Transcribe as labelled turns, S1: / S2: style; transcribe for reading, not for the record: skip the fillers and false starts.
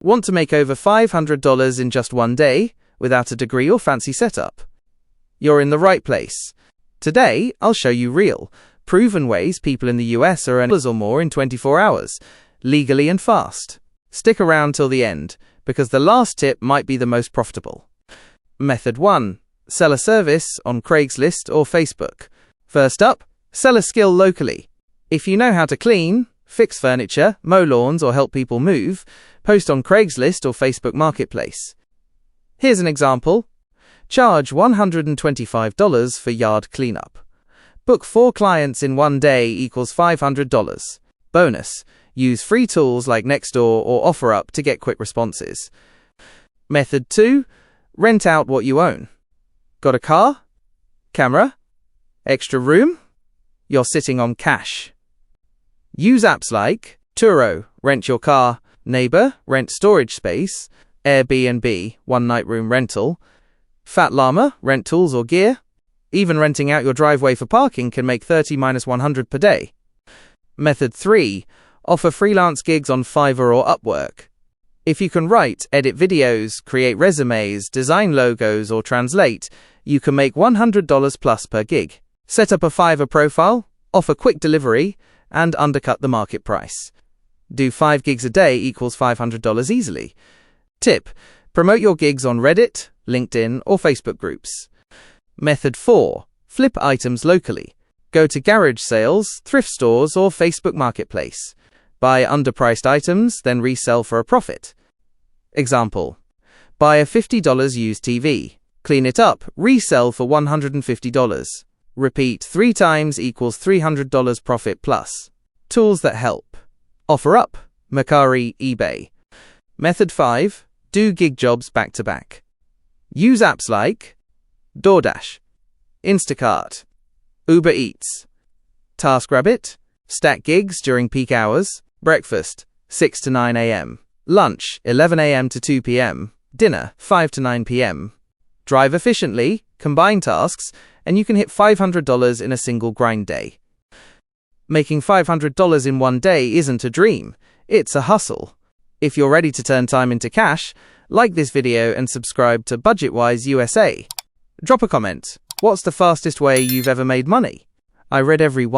S1: Want to make over $500 in just one day without a degree or fancy setup? You're in the right place. Today, I'll show you real, proven ways people in the US are earning $1 or more in 24 hours, legally and fast. Stick around till the end, because the last tip might be the most profitable. Method 1. Sell a service on Craigslist or Facebook. First up, sell a skill locally. If you know how to clean, fix furniture, mow lawns, or help people move, post on Craigslist or Facebook Marketplace. Here's an example. Charge $125 for yard cleanup. Book 4 clients in one day equals $500. Bonus. Use free tools like Nextdoor or OfferUp to get quick responses. Method 2. Rent out what you own. Got a car? Camera? Extra room? You're sitting on cash. Use apps like Turo, rent your car, Neighbor, rent storage space, Airbnb, one-night room rental, Fat Llama, rent tools or gear. Even renting out your driveway for parking can make 30–100 per day. Method 3. Offer freelance gigs on Fiverr or Upwork. If you can write, edit videos, create resumes, design logos, or translate, you can make $100 plus per gig. Set up a Fiverr profile, offer quick delivery, and undercut the market price. Do 5 gigs a day equals $500 easily. Tip: promote your gigs on Reddit, LinkedIn, or Facebook groups. Method 4. Flip items locally. Go to garage sales, thrift stores, or Facebook Marketplace. Buy underpriced items, then resell for a profit. Example: buy a $50 used TV. Clean it up, resell for $150. Repeat 3 times equals $300 profit plus. Tools that help. OfferUp, Mercari, eBay. Method 5. Do gig jobs back to back. Use apps like DoorDash, Instacart, Uber Eats, TaskRabbit. Stack gigs during peak hours. Breakfast, 6 to 9 a.m. Lunch, 11 a.m. to 2 p.m. Dinner, 5 to 9 p.m. Drive efficiently, combine tasks, and you can hit $500 in a single grind day. Making $500 in one day isn't a dream, it's a hustle. If you're ready to turn time into cash, like this video and subscribe to Budgetwise USA. Drop a comment. What's the fastest way you've ever made money? I read every one.